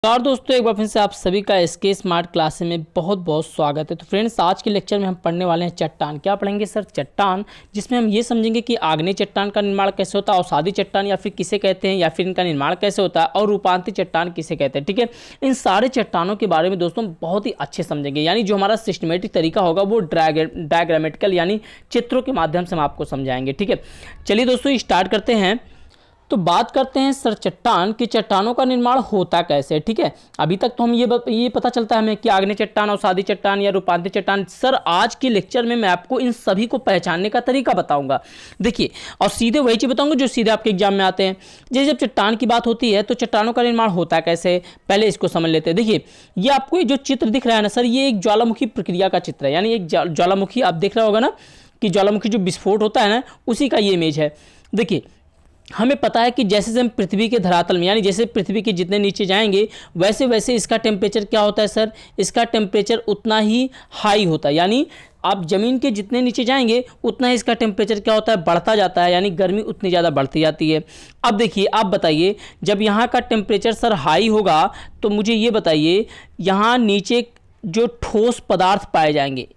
और दोस्तों एक बार फिर से आप सभी का एसके स्मार्ट क्लास में बहुत बहुत स्वागत है। तो फ्रेंड्स आज के लेक्चर में हम पढ़ने वाले हैं चट्टान। क्या पढ़ेंगे सर? चट्टान, जिसमें हम ये समझेंगे कि आग्नेय चट्टान का निर्माण कैसे होता है, अवसादी चट्टान या फिर किसे कहते हैं, या फिर इनका निर्माण कैसे होता है, और रूपांतरित चट्टान किसे कहते हैं। ठीक है, इन सारे चट्टानों के बारे में दोस्तों बहुत ही अच्छे समझेंगे। यानी जो हमारा सिस्टमेटिक तरीका होगा वो डायग्रामेटिकल यानी चित्रों के माध्यम से हम आपको समझाएंगे। ठीक है, चलिए दोस्तों स्टार्ट करते हैं। तो बात करते हैं सर चट्टान की चट्टानों का निर्माण होता कैसे। ठीक है, अभी तक तो हम ये पता चलता है हमें कि आग्नेय चट्टान, अवसादी चट्टान या रूपांतरित चट्टान। सर आज के लेक्चर में मैं आपको इन सभी को पहचानने का तरीका बताऊंगा। देखिए, और सीधे वही चीज़ बताऊंगा जो सीधे आपके एग्जाम में आते हैं। जैसे जब चट्टान की बात होती है तो चट्टानों का निर्माण होता कैसे, पहले इसको समझ लेते हैं। देखिए, ये आपको जो चित्र दिख रहा है ना सर, ये एक ज्वालामुखी प्रक्रिया का चित्र है। यानी एक ज्वालामुखी आप देख रहा होगा ना कि ज्वालामुखी जो विस्फोट होता है ना, उसी का ये इमेज है। देखिए, हमें पता है कि जैसे हम पृथ्वी के धरातल में, यानी जैसे पृथ्वी के जितने नीचे जाएंगे वैसे वैसे इसका टेम्परेचर क्या होता है सर, इसका टेम्परेचर उतना ही हाई होता है। यानी आप ज़मीन के जितने नीचे जाएंगे उतना ही इसका टेम्परेचर क्या होता है, बढ़ता जाता है। यानी गर्मी उतनी ज़्यादा बढ़ती जाती है। अब देखिए, आप बताइए, जब यहाँ का टेम्परेचर सर हाई होगा तो मुझे ये बताइए, यहाँ नीचे जो ठोस पदार्थ पाए जाएंगे,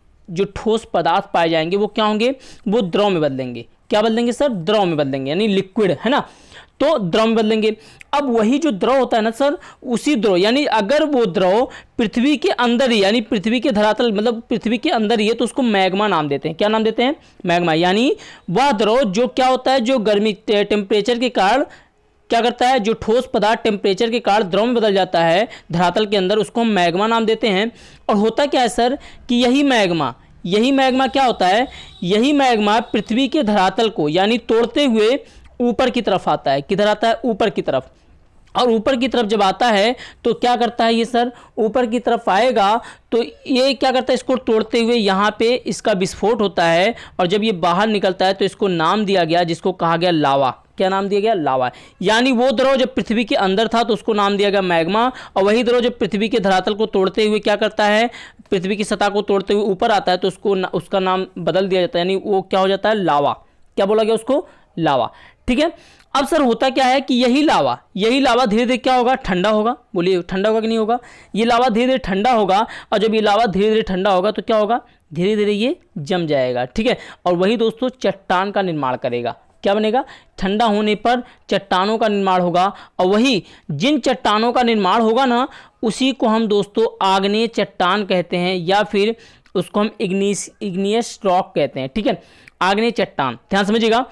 वो क्या होंगे, वो द्रव में बदलेंगे। क्या बदलेंगे सर? द्रव में बदलेंगे, यानी लिक्विड, है ना। तो द्रव में बदलेंगे। अब वही जो द्रव होता है ना सर, उसी द्रव, यानी अगर वो द्रव पृथ्वी के अंदर ही, यानी पृथ्वी के धरातल मतलब पृथ्वी के अंदर ही है, तो उसको मैग्मा नाम देते हैं। क्या नाम देते हैं? मैग्मा। यानी वह द्रव जो क्या होता है, जो गर्मी टेम्परेचर के कारण क्या करता है, जो ठोस पदार्थ टेम्परेचर के कारण द्रव में बदल जाता है धरातल के अंदर, उसको हम मैग्मा नाम देते हैं। और होता क्या है सर कि यही मैग्मा क्या होता है, यही मैग्मा पृथ्वी के धरातल को यानी तोड़ते हुए ऊपर की तरफ आता है। किधर आता है? ऊपर की तरफ। और ऊपर की तरफ जब आता है तो क्या करता है ये सर, ऊपर की तरफ आएगा तो ये क्या करता है, इसको तोड़ते हुए यहाँ पे इसका विस्फोट होता है। और जब ये बाहर निकलता है तो इसको नाम दिया गया, जिसको कहा गया लावा। क्या नाम दिया गया? लावा। यानी वो द्रव जब पृथ्वी के अंदर था तो उसको नाम दिया गया मैग्मा, और वही द्रव जब पृथ्वी के धरातल को तोड़ते हुए क्या करता है, पृथ्वी की सतह को तोड़ते हुए ऊपर आता है तो उसका नाम बदल दिया जाता है। यानी वो क्या हो जाता है? लावा। क्या बोला गया उसको? लावा। ठीक है, अब सर होता क्या है कि यही लावा धीरे धीरे क्या होगा, ठंडा होगा। बोलिए, ठंडा होगा कि नहीं होगा? ये लावा धीरे धीरे ठंडा होगा, और जब ये लावा धीरे धीरे ठंडा होगा तो क्या होगा, धीरे धीरे ये जम जाएगा। ठीक है, और वही दोस्तों चट्टान का निर्माण करेगा। क्या बनेगा? ठंडा होने पर चट्टानों का निर्माण होगा। और वही जिन चट्टानों का निर्माण होगा ना, उसी को हम दोस्तों आग्नेय चट्टान कहते हैं, या फिर उसको हम इग्नियस रॉक कहते हैं। ठीक है, आग्नेय चट्टान, ध्यान समझिएगा,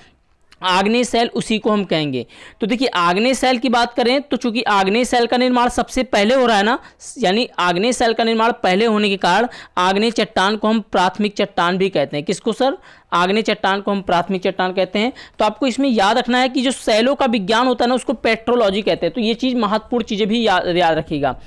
आग्नेय सेल उसी को हम कहेंगे। तो देखिए, आग्नेय सेल की बात करें तो चूंकि आग्नेय सेल का निर्माण सबसे पहले हो रहा है ना, यानी आग्नेय सेल का निर्माण पहले होने के कारण आग्नेय चट्टान को हम प्राथमिक चट्टान भी कहते हैं। किसको सर? आग्नेय चट्टान को हम प्राथमिक चट्टान कहते हैं। तो आपको इसमें याद रखना है कि जो सेलों का विज्ञान होता है ना, उसको पेट्रोलॉजी कहते हैं। तो ये चीज़ महत्वपूर्ण चीज़ें भी याद रखिएगा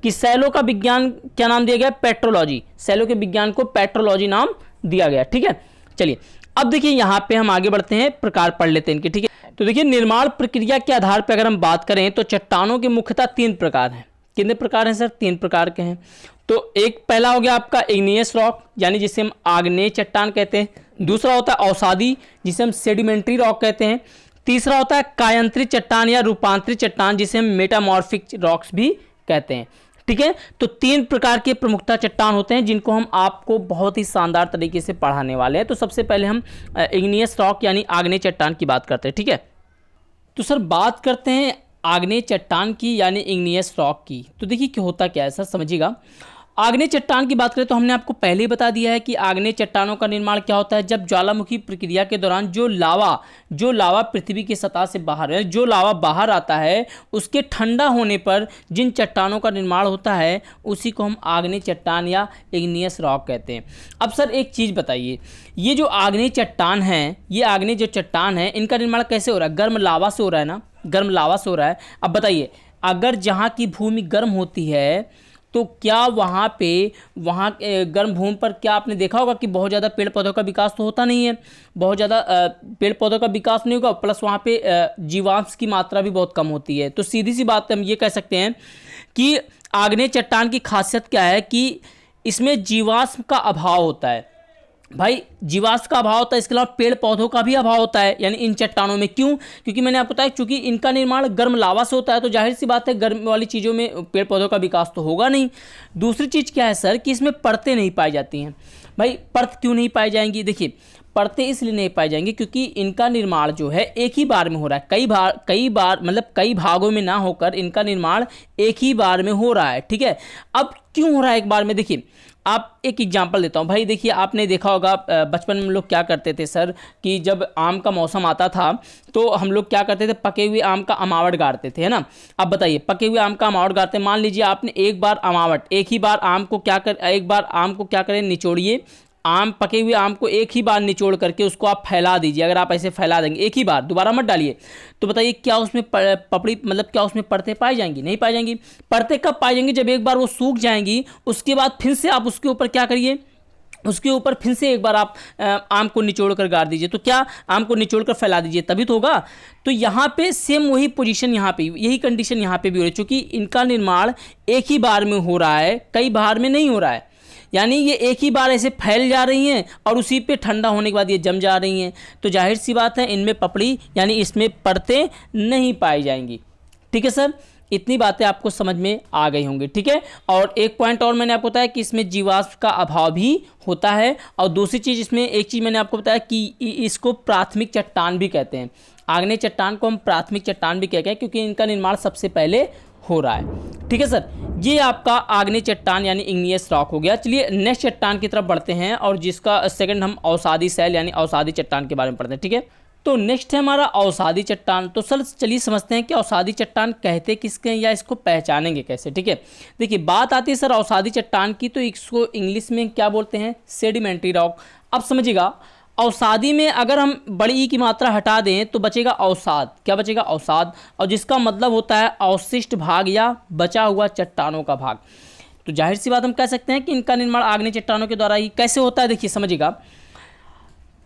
कि सेलों का विज्ञान क्या नाम दिया गया? पेट्रोलॉजी। सेलों के विज्ञान को पेट्रोलॉजी नाम दिया गया। ठीक है, चलिए अब देखिए, यहाँ पे हम आगे बढ़ते हैं, प्रकार पढ़ लेते हैं इनके। ठीक है, तो देखिए, निर्माण प्रक्रिया के आधार पर अगर हम बात करें तो चट्टानों के मुख्यतः 3 प्रकार हैं। कितने प्रकार हैं सर? 3 प्रकार के हैं। तो एक पहला हो गया आपका इग्नियस रॉक, यानी जिसे हम आग्नेय चट्टान कहते हैं। दूसरा होता है अवसादी, जिसे हम सेडिमेंट्री रॉक कहते हैं। तीसरा होता है कायांतरित चट्टान या रूपांतरित चट्टान, जिसे हम मेटामॉर्फिक रॉक्स भी कहते हैं। ठीक है, तो 3 प्रकार के प्रमुखता चट्टान होते हैं, जिनको हम आपको बहुत ही शानदार तरीके से पढ़ाने वाले हैं। तो सबसे पहले हम इग्नियस रॉक यानी आग्नेय चट्टान की बात करते हैं। ठीक है, तो सर बात करते हैं आग्नेय चट्टान की यानी इग्नियस रॉक की। तो देखिए क्या होता क्या है सर, समझिएगा। आग्नेय चट्टान की बात करें तो हमने आपको पहले ही बता दिया है कि आग्नेय चट्टानों का निर्माण क्या होता है, जब ज्वालामुखी प्रक्रिया के दौरान जो लावा पृथ्वी की सतह से बाहर है, जो लावा बाहर आता है, उसके ठंडा होने पर जिन चट्टानों का निर्माण होता है उसी को हम आग्नेय चट्टान या इग्नियस रॉक कहते हैं। अब सर एक चीज़ बताइए, ये जो आग्नेय चट्टान है, ये आग्नेय जो चट्टान है, इनका निर्माण कैसे हो रहा है? गर्म लावा से हो रहा है ना, गर्म लावा से हो रहा है। अब बताइए, अगर जहाँ की भूमि गर्म होती है तो क्या वहाँ गर्म भूमि पर क्या आपने देखा होगा कि बहुत ज़्यादा पेड़ पौधों का विकास तो होता नहीं है, बहुत ज़्यादा पेड़ पौधों का विकास नहीं होगा, प्लस वहाँ पे जीवांश की मात्रा भी बहुत कम होती है। तो सीधी सी बात हम ये कह सकते हैं कि आग्नेय चट्टान की खासियत क्या है कि इसमें जीवाश्म का अभाव होता है। भाई जीवाश्म का अभाव होता है, इसके अलावा पेड़ पौधों का भी अभाव होता है यानी इन चट्टानों में। क्यों? क्योंकि मैंने आपको बताया चूंकि इनका निर्माण गर्म लावा से होता है, तो जाहिर सी बात है गर्म वाली चीज़ों में पेड़ पौधों का विकास तो होगा नहीं। दूसरी चीज़ क्या है सर कि इसमें परतें नहीं पाई जाती हैं। भाई परत क्यों नहीं पाई जाएंगी? देखिए परतें इसलिए नहीं पाई जाएंगी क्योंकि इनका निर्माण जो है एक ही बार में हो रहा है, कई बार मतलब कई भागों में ना होकर इनका निर्माण एक ही बार में हो रहा है। ठीक है, अब क्यों हो रहा है एक बार में? देखिए आप एक एग्जांपल देता हूँ। भाई देखिए आपने देखा होगा बचपन में हम लोग क्या करते थे सर कि जब आम का मौसम आता था तो हम लोग क्या करते थे, पके हुए आम का अमावट गाड़ते थे, है ना। अब बताइए पके हुए आम का अमावट गाड़ते, मान लीजिए आपने एक बार अमावट, एक ही बार आम को क्या करें, निचोड़िए, आम पके हुए आम को एक ही बार निचोड़ करके उसको आप फैला दीजिए। अगर आप ऐसे फैला देंगे एक ही बार, दोबारा मत डालिए, तो बताइए क्या उसमें पपड़ी मतलब क्या उसमें परतें पाई जाएंगी? नहीं पाई जाएंगी। परतें कब पाई जाएंगी? जब एक बार वो सूख जाएंगी, उसके बाद फिर से आप उसके ऊपर क्या करिए, उसके ऊपर फिर से एक बार आप आम को निचोड़ कर गाड़ दीजिए। तो क्या आम को निचोड़ कर फैला दीजिए, तभी तो होगा। तो यहाँ पे सेम वही पोजीशन, यहाँ पे यही कंडीशन यहाँ पे भी हो रही है, चूँकि इनका निर्माण एक ही बार में हो रहा है, कई बार में नहीं हो रहा है। यानी ये एक ही बार ऐसे फैल जा रही हैं और उसी पे ठंडा होने के बाद ये जम जा रही हैं, तो जाहिर सी बात है इनमें पपड़ी यानी इसमें परतें नहीं पाई जाएंगी। ठीक है सर, इतनी बातें आपको समझ में आ गई होंगी। ठीक है, और एक पॉइंट और मैंने आपको बताया कि इसमें जीवाश्म का अभाव भी होता है। और दूसरी चीज़, इसमें एक चीज़ मैंने आपको बताया कि इसको प्राथमिक चट्टान भी कहते हैं। आग्नेय चट्टान को हम प्राथमिक चट्टान भी कहते हैं क्योंकि इनका निर्माण सबसे पहले हो रहा है। ठीक है सर, ये आपका आग्नेय चट्टान यानी इग्नियस रॉक हो गया। चलिए नेक्स्ट चट्टान की तरफ बढ़ते हैं और जिसका सेकंड हम अवसादी शैल यानी अवसादी चट्टान के बारे में पढ़ते हैं। ठीक है, तो नेक्स्ट है हमारा अवसादी चट्टान। तो सर चलिए समझते हैं कि अवसादी चट्टान कहते किसके हैं या इसको पहचानेंगे कैसे। ठीक है, देखिए बात आती है सर अवसादी चट्टान की, तो इसको इंग्लिश में क्या बोलते हैं? Sedimentary rock. अब समझिएगा अवसादी में अगर हम बड़ी ई की मात्रा हटा दें तो बचेगा अवसाद। क्या बचेगा? अवसाद, और जिसका मतलब होता है अवशिष्ट भाग या बचा हुआ चट्टानों का भाग। तो जाहिर सी बात हम कह सकते हैं कि इनका निर्माण आग्नेय चट्टानों के द्वारा ही कैसे होता है। देखिए समझिएगा,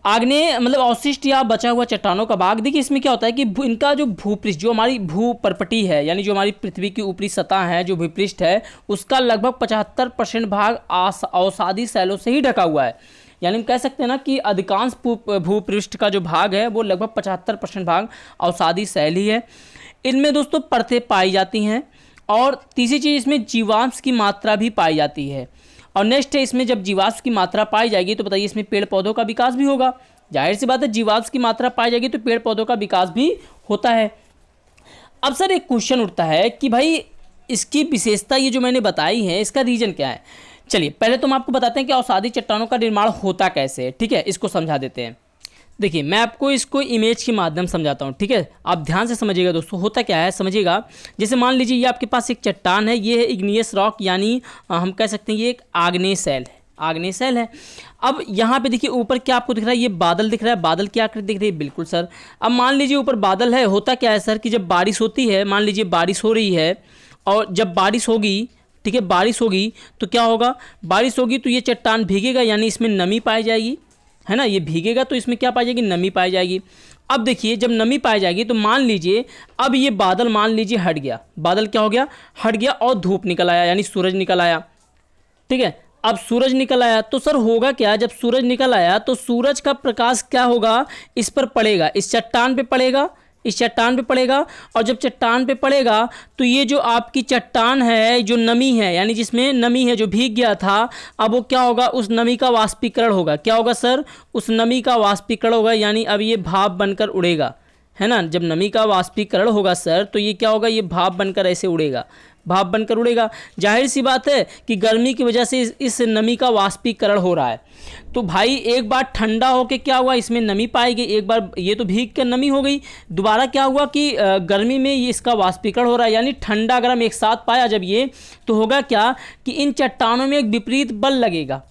आग्नेय मतलब अवशिष्ट या बचा हुआ चट्टानों का भाग। देखिए इसमें क्या होता है कि इनका जो भूपृष्ठ, जो हमारी भू परपटी है यानी जो हमारी पृथ्वी की ऊपरी सतह है, जो भूपृष्ठ है, उसका लगभग 75% भाग अवसादी शैलों से ही ढका हुआ है। यानी हम कह सकते हैं ना कि अधिकांश भूपृष्ठ का जो भाग है वो लगभग 75% भाग अवसादी शैल ही है। इनमें दोस्तों परतें पाई जाती हैं। और तीसरी चीज़, इसमें जीवाश्म की मात्रा भी पाई जाती है। और नेक्स्ट है, इसमें जब जीवाश्म की मात्रा पाई जाएगी तो बताइए इसमें पेड़ पौधों का विकास भी होगा। जाहिर सी बात है जीवाश्म की मात्रा पाई जाएगी तो पेड़ पौधों का विकास भी होता है। अब सर एक क्वेश्चन उठता है कि भाई इसकी विशेषता ये जो मैंने बताई है इसका रीजन क्या है। चलिए पहले तो हम आपको बताते हैं कि अवसादी चट्टानों का निर्माण होता कैसे है। ठीक है, इसको समझा देते हैं। देखिए मैं आपको इसको इमेज के माध्यम समझाता हूँ। ठीक है, आप ध्यान से समझिएगा दोस्तों, होता क्या है समझिएगा। जैसे मान लीजिए ये आपके पास एक चट्टान है, ये है इग्नियस रॉक यानी हम कह सकते हैं ये एक आग्नेय शैल है, आग्नेय शैल है। अब यहाँ पे देखिए ऊपर क्या आपको दिख रहा है, ये बादल दिख रहा है। बादल की आकृति दिख रही है, बिल्कुल सर। अब मान लीजिए ऊपर बादल है, होता क्या है सर कि जब बारिश होती है, मान लीजिए बारिश हो रही है, और जब बारिश होगी, ठीक है, बारिश होगी तो क्या होगा, बारिश होगी तो ये चट्टान भीगेगा यानी इसमें नमी पाई जाएगी, है ना। ये भीगेगा तो इसमें क्या पाई जाएगी, नमी पाई जाएगी। अब देखिए जब नमी पाई जाएगी तो मान लीजिए अब ये बादल मान लीजिए हट गया, बादल क्या हो गया, हट गया, और धूप निकल आया यानी सूरज निकल आया। ठीक है, अब सूरज निकल आया तो सर होगा क्या, जब सूरज निकल आया तो सूरज का प्रकाश क्या होगा, इस पर पड़ेगा, इस चट्टान पे पड़ेगा, इस चट्टान पे पड़ेगा। और जब चट्टान पे पड़ेगा तो ये जो आपकी चट्टान है, जो नमी है यानी जिसमें नमी है, जो भीग गया था, अब वो क्या होगा, उस नमी का वाष्पीकरण होगा। क्या होगा सर, उस नमी का वाष्पीकरण होगा, यानी अब ये भाप बनकर उड़ेगा, है ना। जब नमी का वाष्पीकरण होगा सर तो ये क्या होगा, ये भाप बनकर ऐसे उड़ेगा, भाप बनकर उड़ेगा। जाहिर सी बात है कि गर्मी की वजह से इस नमी का वाष्पीकरण हो रहा है। तो भाई एक बार ठंडा होके क्या हुआ, इसमें नमी पाई गई, एक बार ये तो भीग कर नमी हो गई, दोबारा क्या हुआ कि गर्मी में ये इसका वाष्पीकरण हो रहा है, यानी ठंडा गर्म एक साथ पाया जब ये, तो होगा क्या कि इन चट्टानों में एक विपरीत बल लगेगा,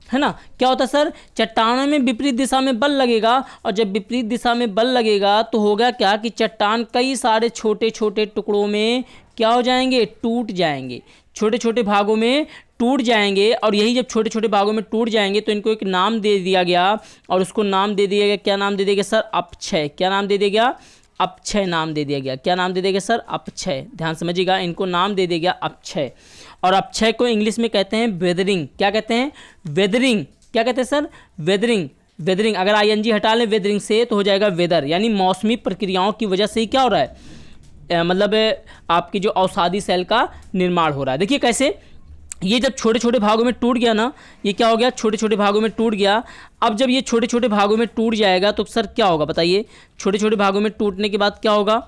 है ना। क्या होता है सर, चट्टानों में विपरीत दिशा में बल लगेगा, और जब विपरीत दिशा में बल लगेगा तो होगा क्या कि चट्टान कई सारे छोटे छोटे टुकड़ों में क्या हो जाएंगे, टूट जाएंगे, छोटे छोटे भागों में टूट जाएंगे। और यही जब छोटे छोटे भागों में टूट जाएंगे तो इनको एक नाम दे दिया गया, और उसको नाम दे दिया गया, क्या नाम दे दिया गया सर, अपक्षय। क्या नाम दे दिया गया, अपक्षय नाम दे दिया गया। क्या नाम दे दिया गया सर, अपक्षय। ध्यान समझिएगा, इनको नाम दे दिया गया अपक्षय। और अपक्षय को इंग्लिश में कहते हैं वेदरिंग। क्या कहते हैं, वेदरिंग, क्या कहते हैं सर, वेदरिंग। वेदरिंग अगर आईएनजी हटा लें वेदरिंग से तो हो जाएगा वेदर, यानी मौसमी प्रक्रियाओं की वजह से ही क्या हो रहा है, मतलब आपकी जो अवसादी सेल का निर्माण हो रहा है। देखिए कैसे, ये जब छोटे छोटे भागों में टूट गया ना, ये क्या हो गया, छोटे छोटे भागों में टूट गया। अब जब ये छोटे छोटे भागों में टूट जाएगा तो सर क्या होगा बताइए, छोटे छोटे भागों में टूटने के बाद क्या होगा,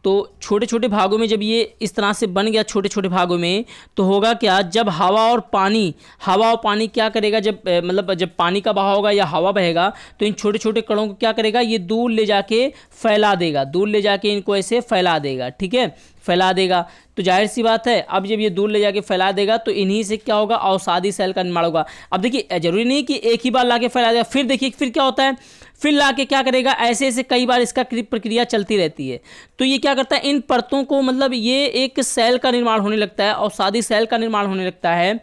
तो छोटे छोटे भागों में जब ये इस तरह से बन गया छोटे छोटे भागों में, तो होगा क्या, जब हवा और पानी क्या करेगा, जब मतलब जब पानी का बहाव होगा या हवा बहेगा तो इन छोटे छोटे कणों को क्या करेगा, ये दूर ले जाके फैला देगा, दूर ले जाके इनको ऐसे फैला देगा, ठीक है, फैला देगा। तो जाहिर सी बात है, अब जब ये दूर ले जाके फैला देगा तो इन्हीं से क्या होगा, अवसादी सेल का निर्माण होगा। अब देखिए जरूरी नहीं कि एक ही बार लाके फैला देगा, फिर देखिए फिर क्या होता है, फिर लाके क्या करेगा, ऐसे ऐसे कई बार इसका प्रक्रिया चलती रहती है। तो ये क्या करता है, इन परतों को मतलब ये एक सेल का निर्माण होने लगता है, अवसादी सेल का निर्माण होने लगता है।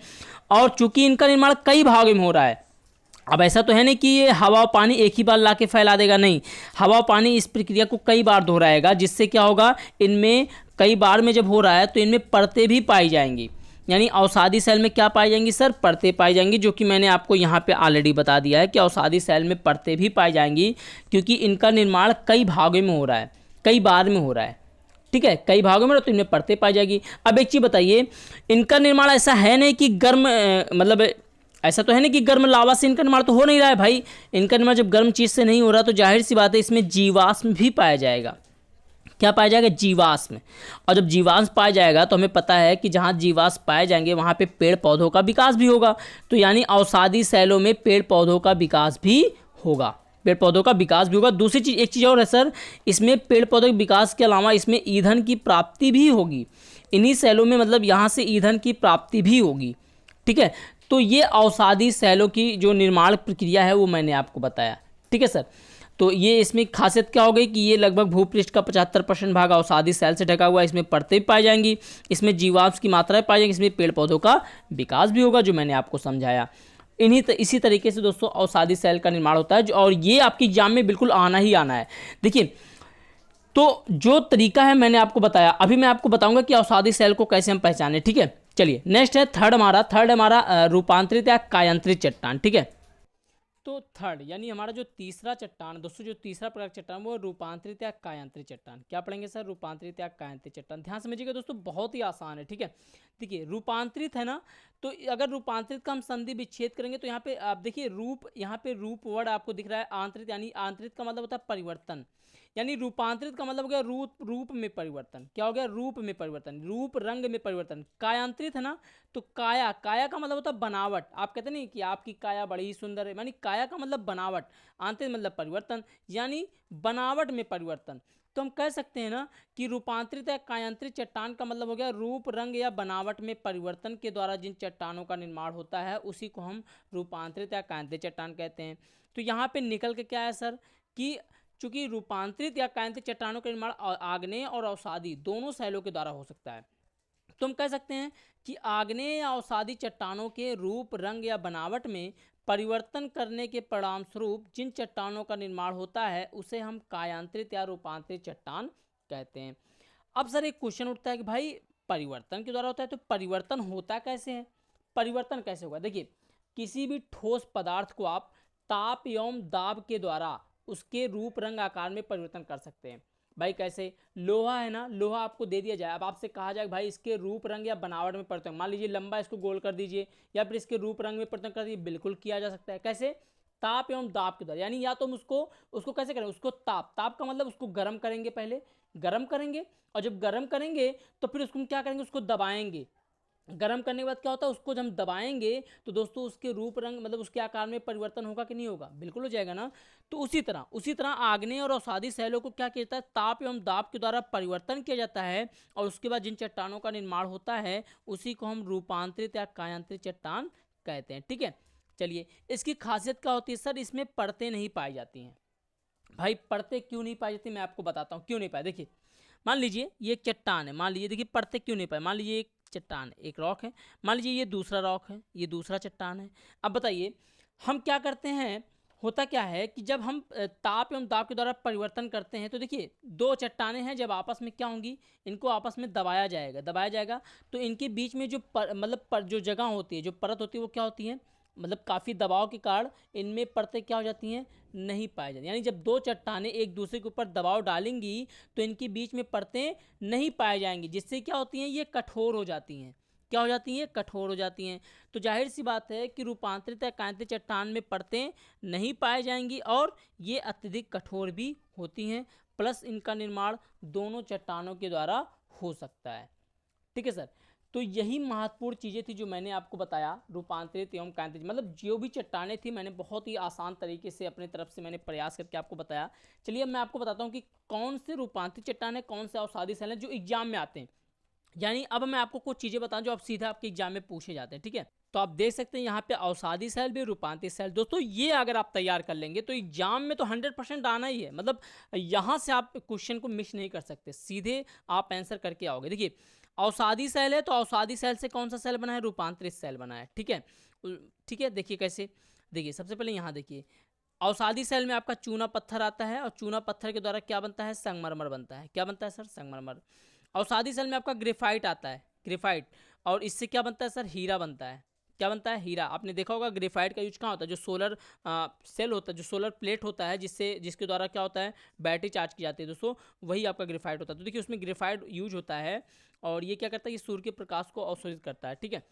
और चूंकि इनका निर्माण कई भागों में हो रहा है, अब ऐसा तो है नहीं कि ये हवा और पानी एक ही बार लाके फैला देगा, नहीं, हवा और पानी इस प्रक्रिया को कई बार दोहराएगा, जिससे क्या होगा, इनमें कई बार में जब हो रहा है तो इनमें परतें भी पाई जाएंगी। यानी अवसादी सेल में क्या पाई जाएंगी सर, परतें पाई जाएंगी, जो कि मैंने आपको यहाँ पे ऑलरेडी बता दिया है कि अवसादी सेल में परतें भी पाई जाएंगी, क्योंकि इनका निर्माण कई भागों में हो रहा है, कई बार में हो रहा है, ठीक है, कई भागों में, तो इनमें परतें पाई जाएगी। अब एक चीज़ बताइए, इनका निर्माण ऐसा है नहीं कि गर्म मतलब ऐसा तो है नहीं कि गर्म लावा से इनका निर्माण तो हो नहीं रहा है भाई, इनका निर्माण जब गर्म चीज़ से नहीं हो रहा तो जाहिर सी बात है इसमें जीवाश्म भी पाया जाएगा। क्या पाया जाएगा, जीवाश्म। और जब जीवाश्म पाया जाएगा तो हमें पता है कि जहाँ जीवाश्म पाए जाएंगे वहाँ पे पेड़ पौधों का विकास भी होगा। तो यानी अवसादी सेलों में पेड़ पौधों का विकास भी होगा, पेड़ पौधों का विकास भी होगा। दूसरी चीज़, एक चीज़ और है सर, इसमें पेड़ पौधों के विकास के अलावा इसमें ईंधन की प्राप्ति भी होगी, इन्हीं सेलों में मतलब यहाँ से ईंधन की प्राप्ति भी होगी, ठीक है। तो ये अवसादी सेलों की जो निर्माण प्रक्रिया है वो मैंने आपको बताया, ठीक है सर। तो ये इसमें खासियत क्या हो गई कि ये लगभग भूपृष्ठ का 75% भाग अवसादी सेल से ढका हुआ है, इसमें परतें पाई जाएंगी, इसमें जीवाश्म की मात्राएं पाई जाएंगी, इसमें पेड़ पौधों का विकास भी होगा, जो मैंने आपको समझाया। इसी तरीके से दोस्तों अवसादी सेल का निर्माण होता है, और ये आपकी एग्जाम में बिल्कुल आना ही आना है। देखिए, तो जो तरीका है मैंने आपको बताया, अभी मैं आपको बताऊंगा कि अवसादी सेल को कैसे हम पहचानें, ठीक है। चलिए नेक्स्ट है थर्ड हमारा रूपांतरित या कायांतरित चट्टान, ठीक है। तो थर्ड यानी हमारा जो तीसरा चट्टान दोस्तों, जो तीसरा प्रकार का चट्टान वो रूपांतरित या कायांतरित चट्टान। क्या पढ़ेंगे सर, रूपांतरित या कायांतरित चट्टान। ध्यान समझिएगा दोस्तों, बहुत ही आसान है, ठीक है। देखिए रूपांतरित है ना, तो अगर रूपांतरित का हम संधि विच्छेद करेंगे तो यहाँ पे आप देखिए रूप, यहाँ पे रूप वर्ड आपको दिख रहा है, आंतरित यानी आंतरित का मतलब होता है परिवर्तन, यानी रूपांतरित का मतलब हो गया रूप में परिवर्तन। क्या हो गया, रूप में परिवर्तन, रूप रंग में परिवर्तन। कायांतरित है ना, तो काया का मतलब होता है बनावट। आप कहते नहीं कि आपकी काया बड़ी ही सुंदर है, यानी काया का मतलब बनावट, आंतरिक मतलब परिवर्तन, यानी बनावट में परिवर्तन। तो हम कह सकते हैं ना कि रूपांतरित या कायांतरित चट्टान का मतलब हो गया रूप रंग या बनावट में परिवर्तन के द्वारा जिन चट्टानों का निर्माण होता है उसी को हम रूपांतरित या कायांतरित चट्टान कहते हैं। तो यहाँ पे निकल के क्या है सर कि चूंकि रूपांतरित या कायांतरित चट्टानों का निर्माण आग्नेय और अवसादी दोनों सेलों के द्वारा हो सकता है, तो हम कह सकते हैं कि आग्नेय या अवसादी चट्टानों के रूप रंग या बनावट में परिवर्तन करने के परिणाम स्वरूप जिन चट्टानों का निर्माण होता है उसे हम कायांतरित या रूपांतरित चट्टान कहते हैं। अब सर एक क्वेश्चन उठता है कि भाई परिवर्तन के द्वारा होता है, तो परिवर्तन होता कैसे है, परिवर्तन कैसे होगा। देखिए किसी भी ठोस पदार्थ को आप ताप एवं दाब के द्वारा उसके रूप रंग आकार में परिवर्तन कर सकते हैं। भाई कैसे, लोहा है ना, लोहा आपको दे दिया जाए, अब आपसे कहा जाए भाई इसके रूप रंग या बनावट में परिवर्तन, मान लीजिए लंबा इसको गोल कर दीजिए या फिर इसके रूप रंग में परिवर्तन कर दीजिए, बिल्कुल किया जा सकता है। कैसे, ताप एवं दाब के द्वारा, यानी या तो हम उसको कैसे करें, उसको ताप का मतलब उसको गर्म करेंगे, पहले गर्म करेंगे, और जब गर्म करेंगे तो फिर उसको हम क्या करेंगे, उसको दबाएंगे। गर्म करने के बाद क्या होता है, उसको जब हम दबाएंगे तो दोस्तों उसके रूप रंग मतलब उसके आकार में परिवर्तन होगा कि नहीं होगा, बिल्कुल हो जाएगा ना। तो उसी तरह आग्नेय और अवसादी सेलों को क्या किया जाता है, ताप एवं दाब के द्वारा परिवर्तन किया जाता है, और उसके बाद जिन चट्टानों का निर्माण होता है उसी को हम रूपांतरित या कायांतरित चट्टान कहते हैं, ठीक है। चलिए इसकी खासियत क्या होती है सर, इसमें परतें नहीं पाई जाती हैं। भाई परतें क्यों नहीं पाई जाती, मैं आपको बताता हूँ क्यों नहीं पाई। देखिए मान लीजिए ये एक चट्टान है, मान लीजिए देखिए परतें क्यों नहीं पाई, मान लीजिए एक चट्टान है, एक रॉक है, मान लीजिए ये दूसरा रॉक है, ये दूसरा चट्टान है। अब बताइए हम क्या करते हैं, होता क्या है कि जब हम ताप एवं दाब के द्वारा परिवर्तन करते हैं तो देखिए दो चट्टानें हैं, जब आपस में क्या होंगी, इनको आपस में दबाया जाएगा तो इनके बीच में जो जो जगह होती है, जो परत होती है वो क्या होती है, मतलब काफ़ी दबाव के कारण इनमें परतें क्या हो जाती हैं, नहीं पाई जाती। यानी जब दो चट्टानें एक दूसरे के ऊपर दबाव डालेंगी तो इनके बीच में परतें नहीं पाई जाएंगी, जिससे क्या होती हैं, ये कठोर हो जाती हैं। क्या हो जाती हैं, कठोर हो जाती हैं। तो जाहिर सी बात है कि रूपांतरित या कांतित चट्टान में परतें नहीं पाई जाएंगी और ये अत्यधिक कठोर भी होती हैं, प्लस इनका निर्माण दोनों चट्टानों के द्वारा हो सकता है। ठीक है सर, तो यही महत्वपूर्ण चीज़ें थी जो मैंने आपको बताया, रूपांतरित एवं कांतिज, मतलब जो भी चट्टानें थी मैंने बहुत ही आसान तरीके से अपने तरफ से मैंने प्रयास करके आपको बताया। चलिए अब मैं आपको बताता हूँ कि कौन से रूपांतरित चट्टान है, कौन से अवसादी सेल हैं जो एग्जाम में आते हैं। यानी अब मैं आपको कुछ चीज़ें बताऊं जो अब सीधा आपके एग्जाम में पूछे जाते हैं। ठीक है, तो आप देख सकते हैं यहाँ पे अवसादी सेल भी, रूपांतरित सेल। दोस्तों ये अगर आप तैयार कर लेंगे तो एग्जाम में तो 100% आना ही है, मतलब यहाँ से आप क्वेश्चन को मिस नहीं कर सकते, सीधे आप आंसर करके आओगे। देखिए अवसादी सेल है तो अवसादी सेल से कौन सा सेल बना है, रूपांतरित सेल बना है। ठीक है, ठीक है, देखिए कैसे, देखिए सबसे पहले यहाँ देखिए अवसादी सेल में आपका चूना पत्थर आता है और चूना पत्थर के द्वारा क्या बनता है, संगमरमर बनता है। क्या बनता है सर, संगमरमर। अवसादी सेल में आपका ग्रेफाइट आता है, ग्रेफाइट, और इससे क्या बनता है सर, हीरा बनता है। क्या बनता है, हीरा। आपने देखा होगा ग्रेफाइट का यूज कहाँ होता है, जो सोलर सेल होता है, जो सोलर प्लेट होता है, जिसके द्वारा क्या होता है, बैटरी चार्ज की जाती है दोस्तों, वही आपका ग्रेफाइट होता है। तो देखिए उसमें ग्रेफाइट यूज होता है और ये क्या करता है, ये सूर्य के प्रकाश को अवशोषित करता है। ठीक है,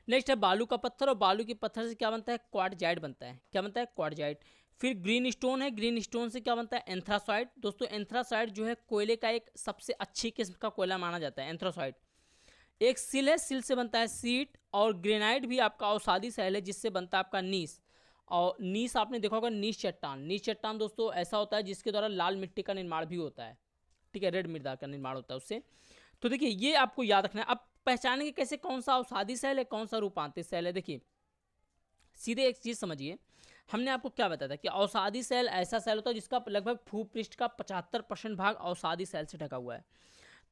नेक्स्ट है बालू का पत्थर, और बालू के पत्थर से क्या बनता है, क्वार्टजाइट बनता है। क्या बनता है, क्वार्टजाइट। फिर ग्रीन स्टोन है, ग्रीन स्टोन से क्या बनता है, एंथ्रासाइट। दोस्तों एंथ्रासाइट जो है कोयले का एक सबसे अच्छी किस्म का कोयला माना जाता है, एंथ्रासाइट। एक सिल है, सिल से बनता है सीट, और ग्रेनाइट भी आपका अवसादी सेल है जिससे बनता है आपका नीस। और नीस आपने देखा होगा, नीस चट्टान। नीस चट्टान दोस्तों ऐसा होता है जिसके द्वारा लाल मिट्टी का निर्माण भी होता है। ठीक है, रेड मृदा का निर्माण होता है उससे। तो देखिए ये आपको याद रखना है। अब पहचानेंगे कैसे कौन सा अवसादी सेल है, कौन सा रूपांतरित सेल है। देखिए सीधे एक चीज़ समझिए, हमने आपको क्या बताया था कि अवसादी सेल ऐसा सेल होता है जिसका लगभग भूपृष्ठ का 75% भाग अवसादी सेल से ढका हुआ है।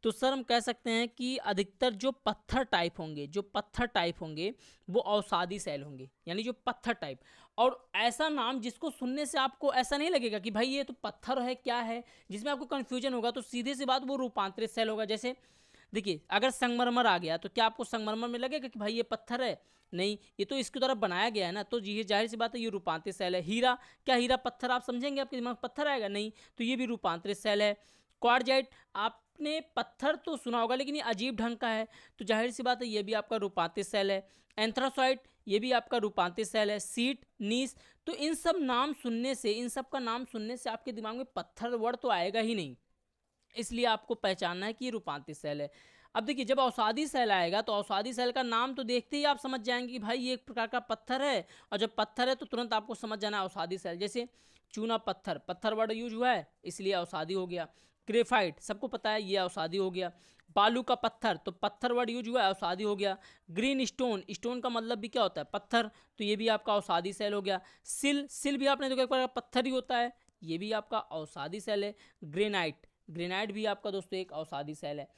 तो सर हम कह सकते हैं कि अधिकतर जो पत्थर टाइप होंगे, जो पत्थर टाइप होंगे वो अवसादी सेल होंगे, यानी जो पत्थर टाइप। और ऐसा नाम जिसको सुनने से आपको ऐसा नहीं लगेगा कि भाई ये तो पत्थर है, क्या है, जिसमें आपको कन्फ्यूजन होगा, तो सीधे सी बात वो रूपांतरित सेल होगा। जैसे देखिए अगर संगमरमर आ गया तो क्या आपको संगमरमर में लगेगा कि भाई ये पत्थर है, नहीं, ये तो इसके द्वारा बनाया गया है ना, तो ये जाहिर सी बात है ये रूपांतरित सेल है। हीरा, क्या हीरा पत्थर आप समझेंगे, आपके दिमाग में पत्थर आएगा, नहीं, तो ये भी रूपांतरित सेल है। क्वार्टजाइट, आपने पत्थर तो सुना होगा लेकिन ये अजीब ढंग का है, तो जाहिर सी बात है ये भी आपका रूपांतरित सेल है। एंथ्रासाइट, ये भी आपका रूपांतरित सेल है। सीट, नीस, तो इन सब नाम सुनने से, इन सब का नाम सुनने से आपके दिमाग में पत्थर वर्ड तो आएगा ही नहीं, इसलिए आपको पहचानना है कि ये रूपांतरित सेल है। अब देखिए जब अवसादी सेल आएगा तो अवसादी सेल का नाम तो देखते ही आप समझ जाएंगे कि भाई ये एक प्रकार का पत्थर है, और जब पत्थर है तो तुरंत आपको समझ जाना है अवसादी सेल। जैसे चूना पत्थर, पत्थर वर्ड यूज हुआ है इसलिए अवसादी हो गया। ग्रेफाइट सबको पता है ये अवसादी हो गया। बालू का पत्थर, तो पत्थर वर्ड यूज हुआ है, अवसादी हो गया। ग्रीन स्टोन, स्टोन का मतलब भी क्या होता है, पत्थर, तो ये भी आपका अवसादी सेल हो गया। सिल, सिल भी आपने देखा एक प्रकार का पत्थर ही होता है, ये भी आपका अवसादी सेल है। ग्रेनाइट, ग्रेनाइट भी आपका दोस्तों एक अवसादी सेल है।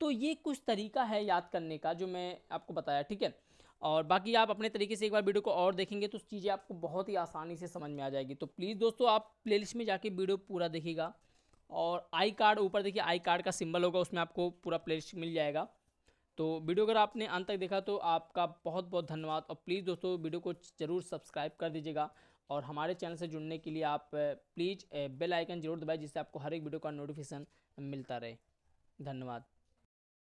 तो ये कुछ तरीका है याद करने का जो मैं आपको बताया। ठीक है, और बाकी आप अपने तरीके से एक बार वीडियो को और देखेंगे तो चीज़ें आपको बहुत ही आसानी से समझ में आ जाएगी। तो प्लीज़ दोस्तों आप प्लेलिस्ट में जाके वीडियो पूरा देखिएगा, और आई कार्ड ऊपर देखिए, आई कार्ड का सिंबल होगा, उसमें आपको पूरा प्लेलिस्ट मिल जाएगा। तो वीडियो अगर आपने अंत तक देखा तो आपका बहुत बहुत धन्यवाद, और प्लीज़ दोस्तों वीडियो को ज़रूर सब्सक्राइब कर दीजिएगा, और हमारे चैनल से जुड़ने के लिए आप प्लीज़ बेल आइकन जरूर दबाएं जिससे आपको हर एक वीडियो का नोटिफिकेशन मिलता रहे। धन्यवाद।